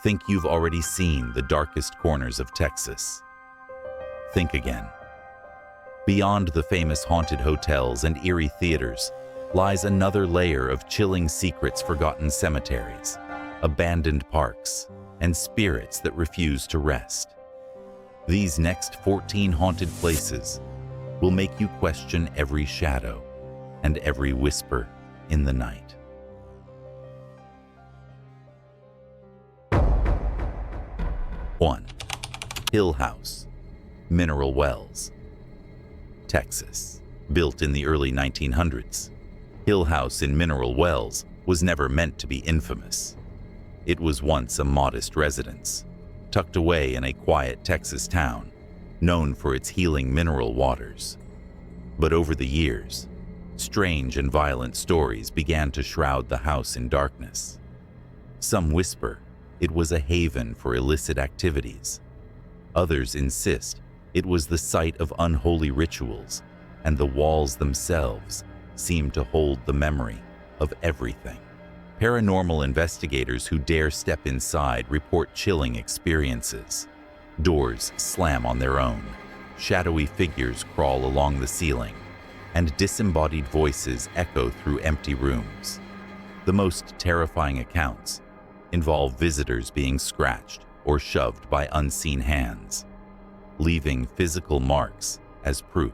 Think you've already seen the darkest corners of Texas. Think again. Beyond the famous haunted hotels and eerie theaters lies another layer of chilling secrets: forgotten cemeteries, abandoned parks, and spirits that refuse to rest. These next 14 haunted places will make you question every shadow and every whisper in the night. One, Hill House, Mineral Wells, Texas. Built in the early 1900s, Hill House in Mineral Wells was never meant to be infamous. It was once a modest residence, tucked away in a quiet Texas town, known for its healing mineral waters. But over the years, strange and violent stories began to shroud the house in darkness. Some whisper it was a haven for illicit activities. Others insist it was the site of unholy rituals, and the walls themselves seem to hold the memory of everything. Paranormal investigators who dare step inside report chilling experiences. Doors slam on their own, shadowy figures crawl along the ceiling, and disembodied voices echo through empty rooms. The most terrifying accounts involve visitors being scratched or shoved by unseen hands, leaving physical marks as proof.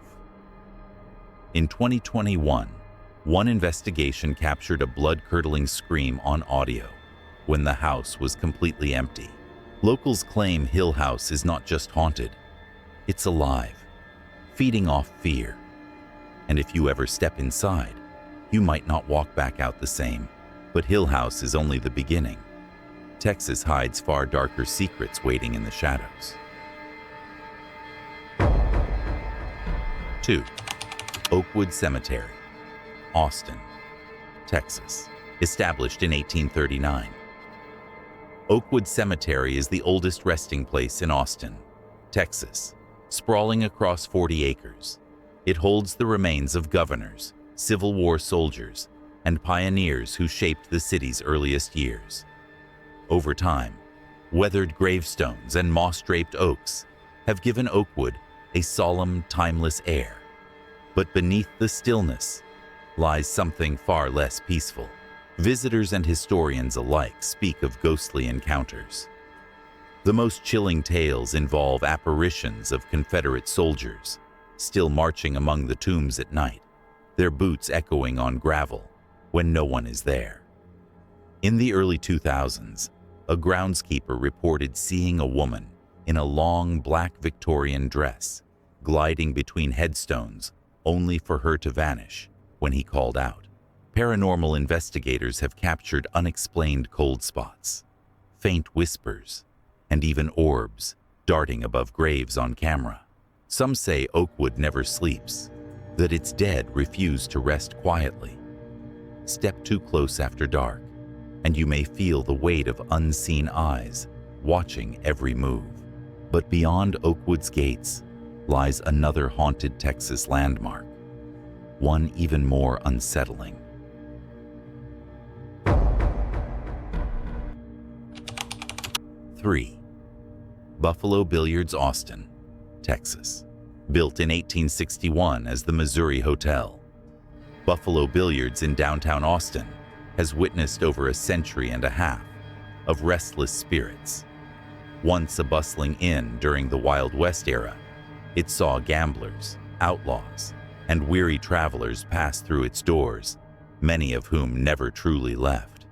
In 2021, one investigation captured a blood-curdling scream on audio when the house was completely empty. Locals claim Hill House is not just haunted, it's alive, feeding off fear. And if you ever step inside, you might not walk back out the same. But Hill House is only the beginning. Texas hides far darker secrets waiting in the shadows. 2. Oakwood Cemetery, Austin, Texas. Established in 1839. Oakwood Cemetery is the oldest resting place in Austin, Texas, sprawling across 40 acres. It holds the remains of governors, Civil War soldiers, and pioneers who shaped the city's earliest years. Over time, weathered gravestones and moss-draped oaks have given Oakwood a solemn, timeless air. But beneath the stillness lies something far less peaceful. Visitors and historians alike speak of ghostly encounters. The most chilling tales involve apparitions of Confederate soldiers still marching among the tombs at night, their boots echoing on gravel when no one is there. In the early 2000s, a groundskeeper reported seeing a woman in a long black Victorian dress gliding between headstones, only for her to vanish when he called out. Paranormal investigators have captured unexplained cold spots, faint whispers, and even orbs darting above graves on camera. Some say Oakwood never sleeps, that its dead refuse to rest quietly. Step too close after dark, and you may feel the weight of unseen eyes watching every move. But beyond Oakwood's gates lies another haunted Texas landmark, one even more unsettling. 3. Buffalo Billiards, Austin, Texas. Built in 1861 as the Missouri Hotel, Buffalo Billiards in downtown Austin has witnessed over a century and a half of restless spirits. Once a bustling inn during the Wild West era, it saw gamblers, outlaws, and weary travelers pass through its doors, many of whom never truly left.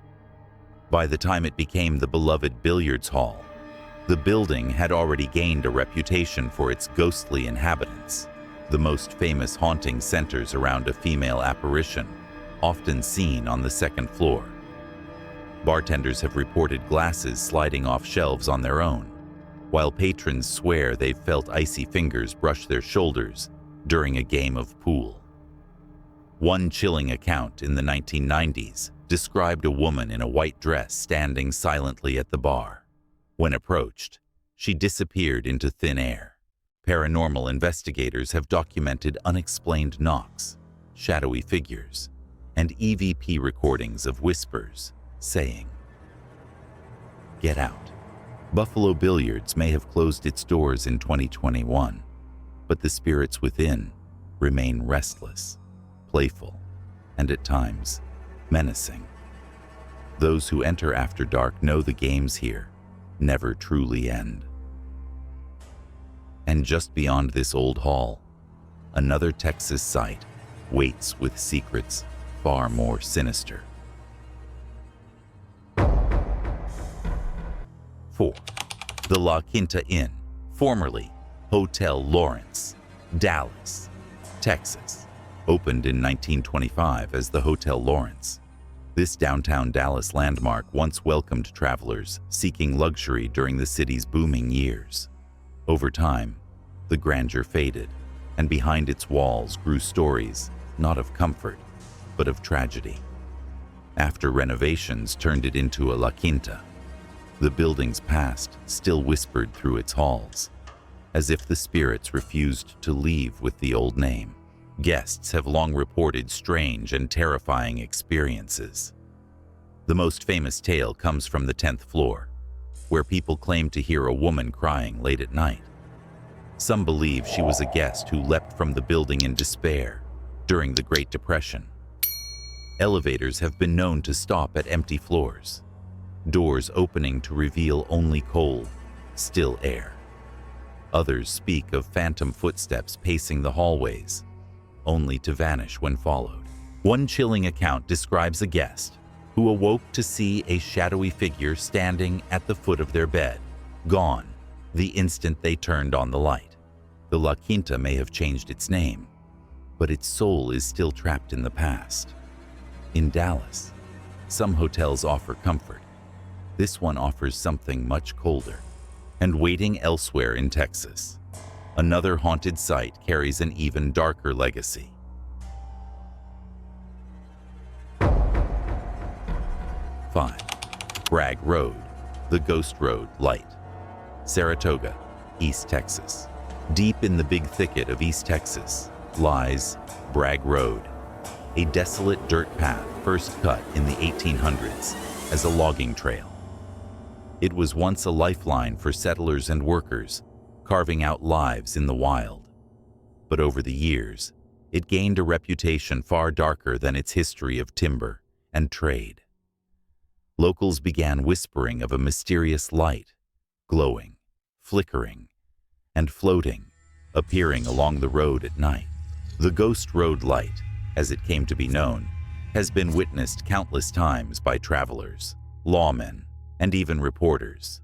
By the time it became the beloved billiards hall, the building had already gained a reputation for its ghostly inhabitants. The most famous haunting centers around a female apparition, often seen on the second floor. Bartenders have reported glasses sliding off shelves on their own, while patrons swear they've felt icy fingers brush their shoulders during a game of pool. One chilling account in the 1990s described a woman in a white dress standing silently at the bar. When approached, she disappeared into thin air. Paranormal investigators have documented unexplained knocks, shadowy figures, and EVP recordings of whispers saying, "Get out, Buffalo Billiards may have closed its doors in 2021, but the spirits within remain restless, playful, and at times menacing. Those who enter after dark know the games here never truly end. And just beyond this old hall, another Texas site waits with secrets far more sinister. 4. The La Quinta Inn, formerly Hotel Lawrence, Dallas, Texas, opened in 1925 as the Hotel Lawrence. This downtown Dallas landmark once welcomed travelers seeking luxury during the city's booming years. Over time, the grandeur faded, and behind its walls grew stories not of comfort, but of tragedy. After renovations turned it into a La Quinta, the building's past still whispered through its halls, as if the spirits refused to leave with the old name. Guests have long reported strange and terrifying experiences. The most famous tale comes from the 10th floor, where people claim to hear a woman crying late at night. Some believe she was a guest who leapt from the building in despair during the Great Depression. Elevators have been known to stop at empty floors, doors opening to reveal only cold, still air. Others speak of phantom footsteps pacing the hallways, only to vanish when followed. One chilling account describes a guest who awoke to see a shadowy figure standing at the foot of their bed, gone the instant they turned on the light. The La Quinta may have changed its name, but its soul is still trapped in the past. In Dallas, some hotels offer comfort. This one offers something much colder. And waiting elsewhere in Texas, another haunted site carries an even darker legacy. 5. Bragg Road, the Ghost Road Light, Saratoga, East Texas. Deep in the big thicket of East Texas lies Bragg Road, a desolate dirt path first cut in the 1800s as a logging trail. It was once a lifeline for settlers and workers, carving out lives in the wild. But over the years, it gained a reputation far darker than its history of timber and trade. Locals began whispering of a mysterious light, glowing, flickering, and floating, appearing along the road at night. The Ghost Road Light, as it came to be known, has been witnessed countless times by travelers, lawmen, and even reporters.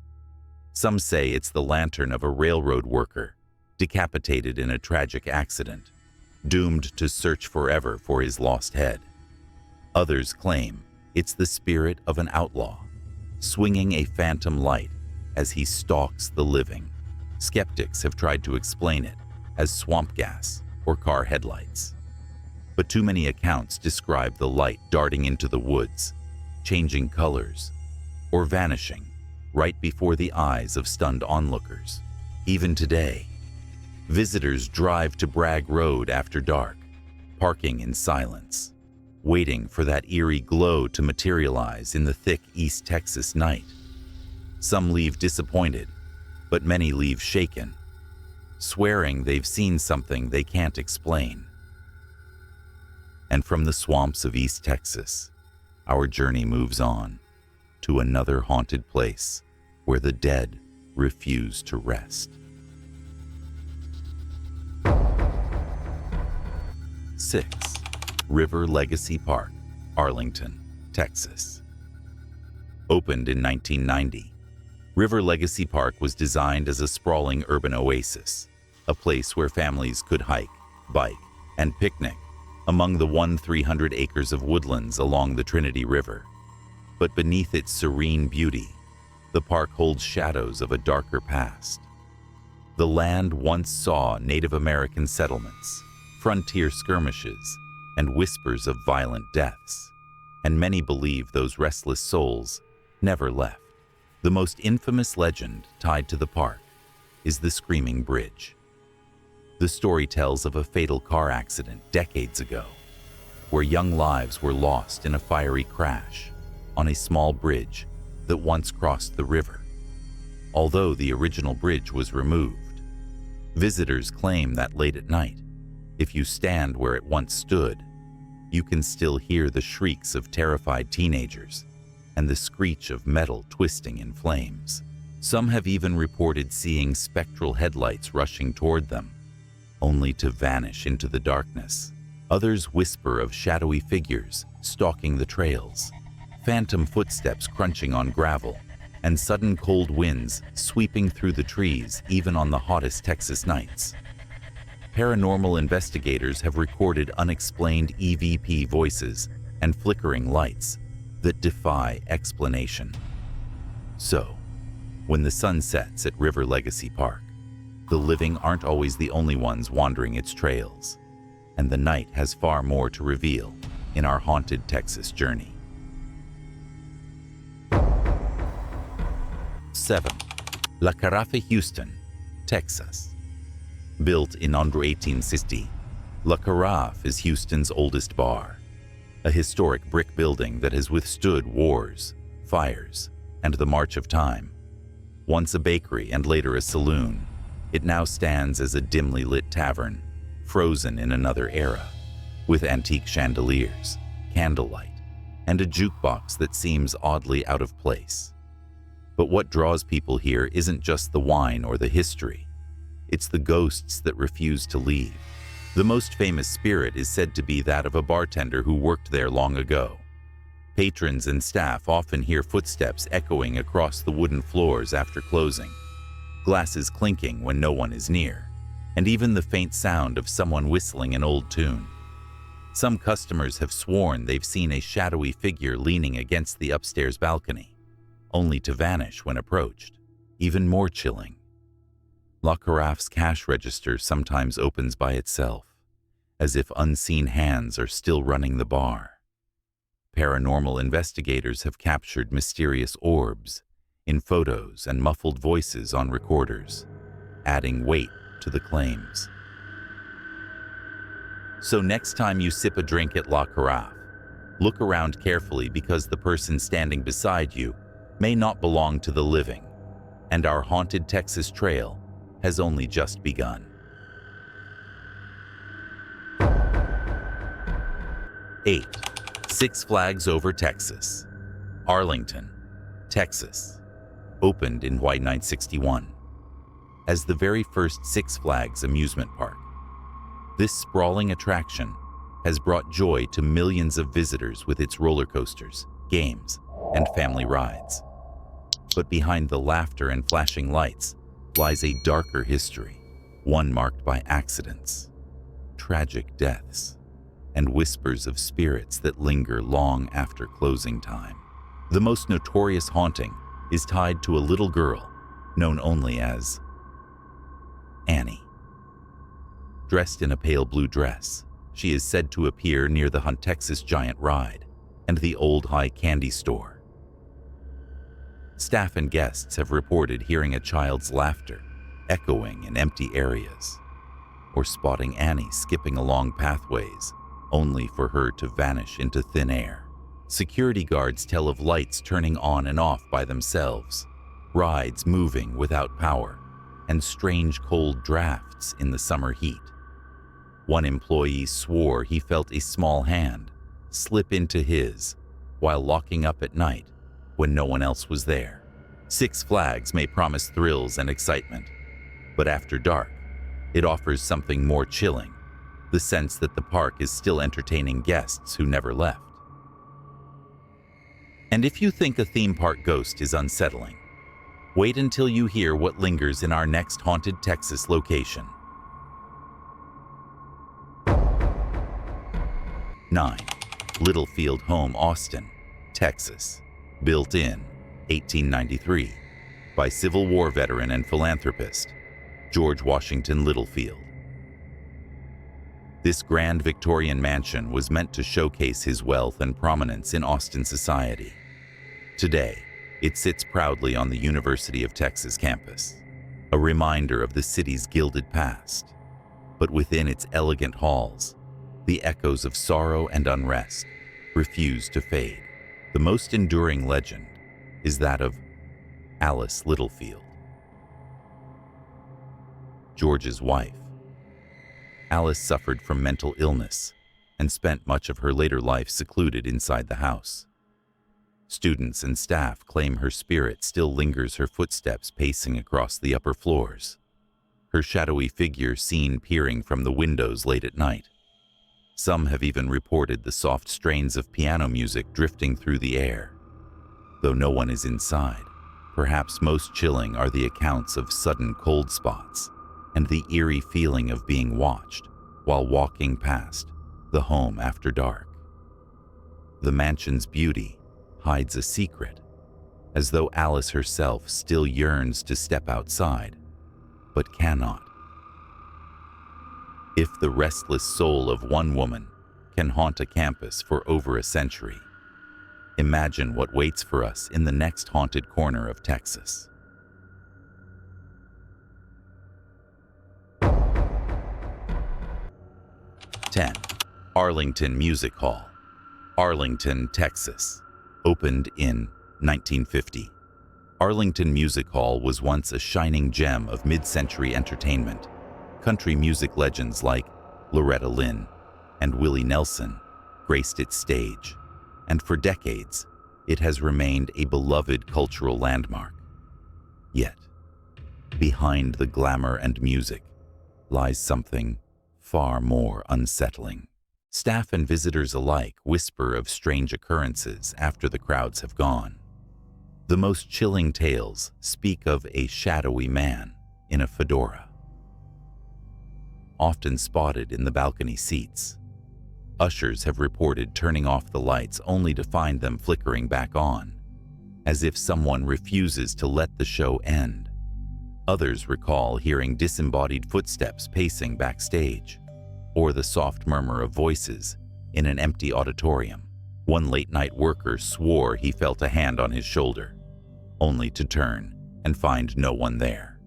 Some say it's the lantern of a railroad worker, decapitated in a tragic accident, doomed to search forever for his lost head. Others claim it's the spirit of an outlaw, swinging a phantom light as he stalks the living. Skeptics have tried to explain it as swamp gas or car headlights. But too many accounts describe the light darting into the woods, changing colors, or vanishing right before the eyes of stunned onlookers. Even today, visitors drive to Bragg Road after dark, parking in silence, waiting for that eerie glow to materialize in the thick East Texas night. Some leave disappointed, but many leave shaken, swearing they've seen something they can't explain. And from the swamps of East Texas, our journey moves on to another haunted place where the dead refuse to rest. 6. River Legacy Park, Arlington, Texas. Opened in 1990, River Legacy Park was designed as a sprawling urban oasis, a place where families could hike, bike, and picnic among the 300 acres of woodlands along the Trinity River. But beneath its serene beauty, the park holds shadows of a darker past. The land once saw Native American settlements, frontier skirmishes, and whispers of violent deaths, and many believe those restless souls never left. The most infamous legend tied to the park is the Screaming Bridge. The story tells of a fatal car accident decades ago, where young lives were lost in a fiery crash on a small bridge that once crossed the river. although the original bridge was removed. Visitors claim that late at night, if you stand where it once stood, you can still hear the shrieks of terrified teenagers and the screech of metal twisting in flames. Some have even reported seeing spectral headlights rushing toward them, only to vanish into the darkness. Others whisper of shadowy figures stalking the trails, phantom footsteps crunching on gravel, and sudden cold winds sweeping through the trees even on the hottest Texas nights. Paranormal investigators have recorded unexplained EVP voices and flickering lights that defy explanation. So, when the sun sets at River Legacy Park, the living aren't always the only ones wandering its trails, and the night has far more to reveal in our haunted Texas journey. 7. La Carafe, Houston, Texas. Built in under 1860, La Carafe is Houston's oldest bar, a historic brick building that has withstood wars, fires, and the march of time. Once a bakery and later a saloon, it now stands as a dimly lit tavern, frozen in another era, with antique chandeliers, candlelight, and a jukebox that seems oddly out of place. But what draws people here isn't just the wine or the history. It's the ghosts that refuse to leave. The most famous spirit is said to be that of a bartender who worked there long ago. Patrons and staff often hear footsteps echoing across the wooden floors after closing, glasses clinking when no one is near, and even the faint sound of someone whistling an old tune. Some customers have sworn they've seen a shadowy figure leaning against the upstairs balcony, only to vanish when approached. Even more chilling, La Carafe's cash register sometimes opens by itself, as if unseen hands are still running the bar. Paranormal investigators have captured mysterious orbs in photos and muffled voices on recorders, adding weight to the claims. So next time you sip a drink at La Carafe, look around carefully, because the person standing beside you may not belong to the living, and our haunted Texas trail has only just begun. 8. Six Flags Over Texas, Arlington, Texas. Opened in 1961 as the very first Six Flags amusement park. This sprawling attraction has brought joy to millions of visitors with its roller coasters, games, and family rides. But behind the laughter and flashing lights lies a darker history, one marked by accidents, tragic deaths, and whispers of spirits that linger long after closing time. The most notorious haunting is tied to a little girl known only as Annie. Dressed in a pale blue dress, she is said to appear near the Hunt Texas Giant Ride and the Old High Candy Store. Staff and guests have reported hearing a child's laughter echoing in empty areas, or spotting Annie skipping along pathways only for her to vanish into thin air. Security guards tell of lights turning on and off by themselves, rides moving without power, and strange cold drafts in the summer heat. One employee swore he felt a small hand slip into his while locking up at night when no one else was there. Six Flags may promise thrills and excitement, but after dark, it offers something more chilling, the sense that the park is still entertaining guests who never left. And if you think a theme park ghost is unsettling, wait until you hear what lingers in our next haunted Texas location. 9. Littlefield Home, Austin, Texas. Built in 1893 by Civil War veteran and philanthropist George Washington Littlefield. This grand Victorian mansion was meant to showcase his wealth and prominence in Austin society. Today, it sits proudly on the University of Texas campus, a reminder of the city's gilded past. But within its elegant halls, the echoes of sorrow and unrest refuse to fade. The most enduring legend is that of Alice Littlefield, George's wife. Alice suffered from mental illness and spent much of her later life secluded inside the house. Students and staff claim her spirit still lingers, her footsteps pacing across the upper floors, her shadowy figure seen peering from the windows late at night. Some have even reported the soft strains of piano music drifting through the air. Though no one is inside, perhaps most chilling are the accounts of sudden cold spots and the eerie feeling of being watched while walking past the home after dark. The mansion's beauty hides a secret, as though Alice herself still yearns to step outside, but cannot. If the restless soul of one woman can haunt a campus for over a century, imagine what waits for us in the next haunted corner of Texas. 10. Arlington Music Hall, Arlington, Texas. Opened in 1950. Arlington Music Hall was once a shining gem of mid-century entertainment. Country music legends like Loretta Lynn and Willie Nelson graced its stage, and for decades, it has remained a beloved cultural landmark. Yet, behind the glamour and music lies something far more unsettling. Staff and visitors alike whisper of strange occurrences after the crowds have gone. The most chilling tales speak of a shadowy man in a fedora, often spotted in the balcony seats. Ushers have reported turning off the lights only to find them flickering back on, as if someone refuses to let the show end. Others recall hearing disembodied footsteps pacing backstage, or the soft murmur of voices in an empty auditorium. One late-night worker swore he felt a hand on his shoulder, only to turn and find no one there.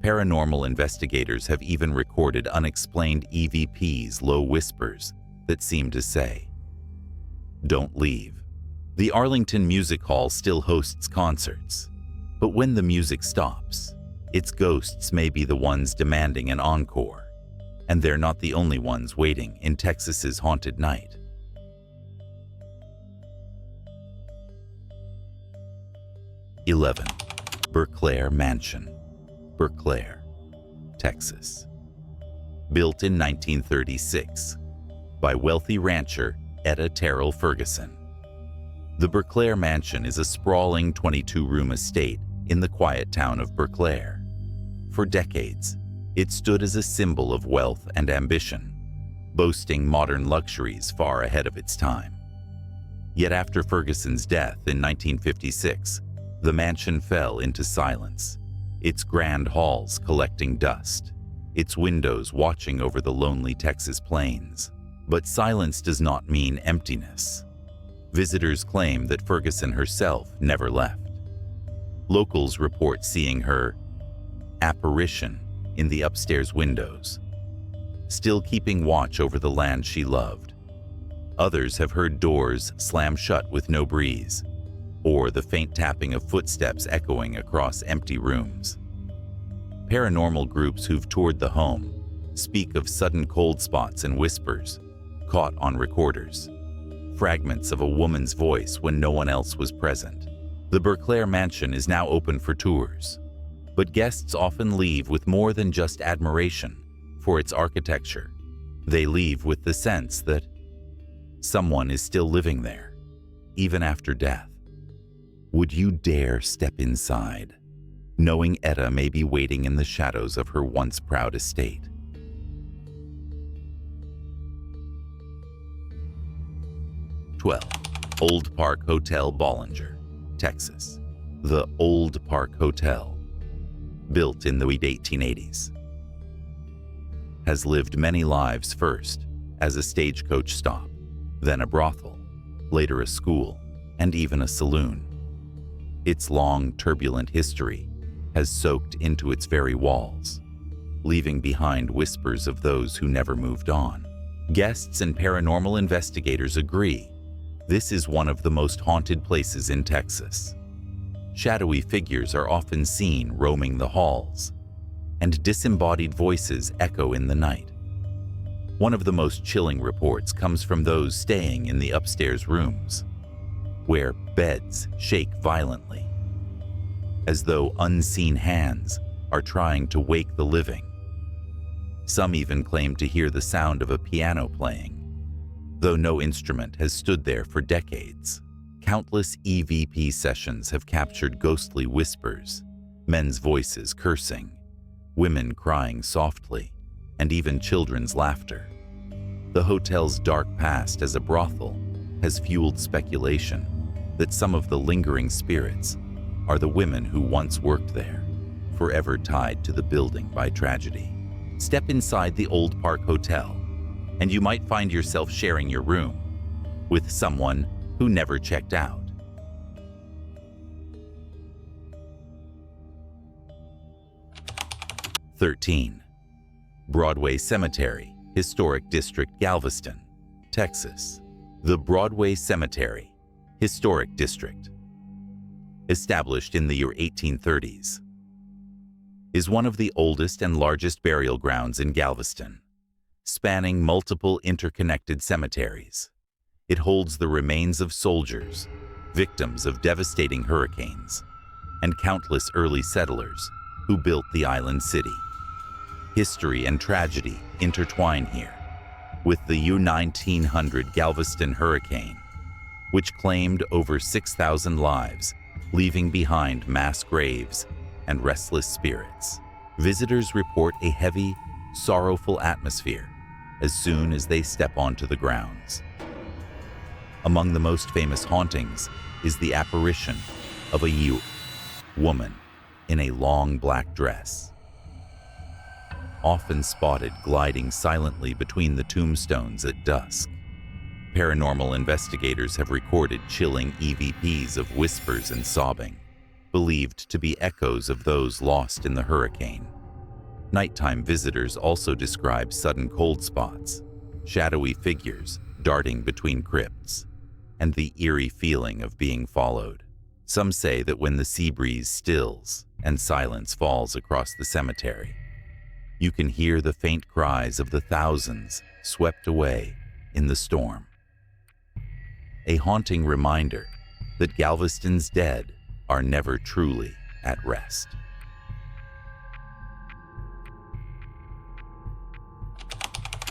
Paranormal investigators have even recorded unexplained EVPs, low whispers that seem to say, "Don't leave." The Arlington Music Hall still hosts concerts, but when the music stops, its ghosts may be the ones demanding an encore. And they're not the only ones waiting in Texas's haunted night. 11. Berclair Mansion, Berclair, Texas. Built in 1936 by wealthy rancher Etta Terrell Ferguson. The Berclair Mansion is a sprawling 22-room estate in the quiet town of Berclair. For decades, it stood as a symbol of wealth and ambition, boasting modern luxuries far ahead of its time. Yet after Ferguson's death in 1956, the mansion fell into silence, its grand halls collecting dust, its windows watching over the lonely Texas plains. But silence does not mean emptiness. Visitors claim that Ferguson herself never left. Locals report seeing her apparition in the upstairs windows, still keeping watch over the land she loved. Others have heard doors slam shut with no breeze, or the faint tapping of footsteps echoing across empty rooms. Paranormal groups who've toured the home speak of sudden cold spots and whispers caught on recorders, fragments of a woman's voice when no one else was present. The Berclair Mansion is now open for tours, but guests often leave with more than just admiration for its architecture. They leave with the sense that someone is still living there, even after death. Would you dare step inside, knowing Etta may be waiting in the shadows of her once proud estate? Old Park Hotel, Bollinger, Texas. The Old Park Hotel, built in the 1880s, has lived many lives, first as a stagecoach stop, then a brothel, later a school, and even a saloon. Its long, turbulent history has soaked into its very walls, leaving behind whispers of those who never moved on. Guests and paranormal investigators agree this is one of the most haunted places in Texas. Shadowy figures are often seen roaming the halls, and disembodied voices echo in the night. One of the most chilling reports comes from those staying in the upstairs rooms, where beds shake violently, as though unseen hands are trying to wake the living. Some even claim to hear the sound of a piano playing, though no instrument has stood there for decades. Countless EVP sessions have captured ghostly whispers, men's voices cursing, women crying softly, and even children's laughter. The hotel's dark past as a brothel has fueled speculation that some of the lingering spirits are the women who once worked there, forever tied to the building by tragedy. Step inside the Old Park Hotel, and you might find yourself sharing your room with someone who never checked out. (13) Broadway Cemetery, Historic District, Galveston, Texas. The Broadway Cemetery, Historic District, established in the year 1830s, is one of the oldest and largest burial grounds in Galveston, spanning multiple interconnected cemeteries. It holds the remains of soldiers, victims of devastating hurricanes, and countless early settlers who built the island city. History and tragedy intertwine here, with the U-1900 Galveston hurricane, which claimed over 6,000 lives, leaving behind mass graves and restless spirits. Visitors report a heavy, sorrowful atmosphere as soon as they step onto the grounds. Among the most famous hauntings is the apparition of a woman in a long black dress, often spotted gliding silently between the tombstones at dusk. Paranormal investigators have recorded chilling EVPs of whispers and sobbing, believed to be echoes of those lost in the hurricane. Nighttime visitors also describe sudden cold spots, shadowy figures darting between crypts, and the eerie feeling of being followed. Some say that when the sea breeze stills and silence falls across the cemetery, you can hear the faint cries of the thousands swept away in the storm. A haunting reminder that Galveston's dead are never truly at rest.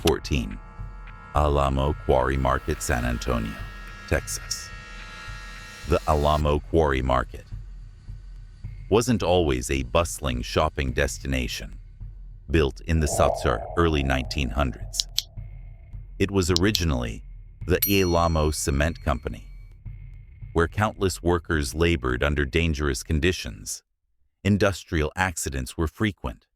14. Alamo Quarry Market, San Antonio, Texas. The Alamo Quarry Market wasn't always a bustling shopping destination built in the early 1900s. It was originally the Alamo Cement Company, where countless workers labored under dangerous conditions. Industrial accidents were frequent,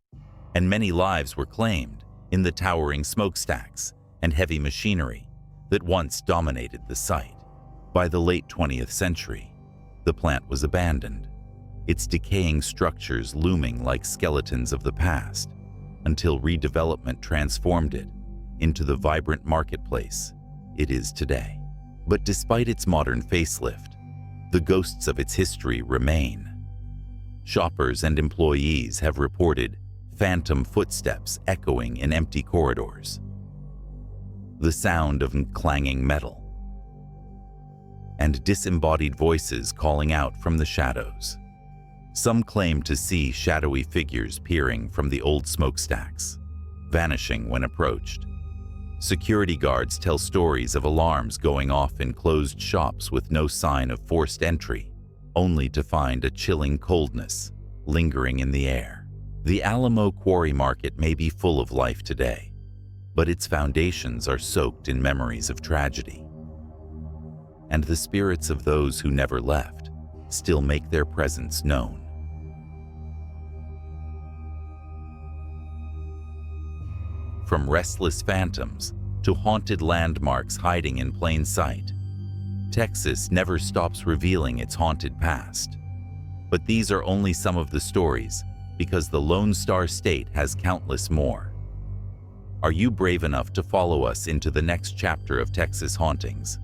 and many lives were claimed in the towering smokestacks and heavy machinery that once dominated the site. By the late 20th century, the plant was abandoned, its decaying structures looming like skeletons of the past, until redevelopment transformed it into the vibrant marketplace it is today. But despite its modern facelift, the ghosts of its history remain. Shoppers and employees have reported phantom footsteps echoing in empty corridors, the sound of clanging metal, and disembodied voices calling out from the shadows. Some claim to see shadowy figures peering from the old smokestacks, vanishing when approached. Security guards tell stories of alarms going off in closed shops with no sign of forced entry, only to find a chilling coldness lingering in the air. The Alamo Quarry Market may be full of life today, but its foundations are soaked in memories of tragedy. And the spirits of those who never left still make their presence known. From restless phantoms to haunted landmarks hiding in plain sight, Texas never stops revealing its haunted past. But these are only some of the stories, because the Lone Star State has countless more. Are you brave enough to follow us into the next chapter of Texas hauntings?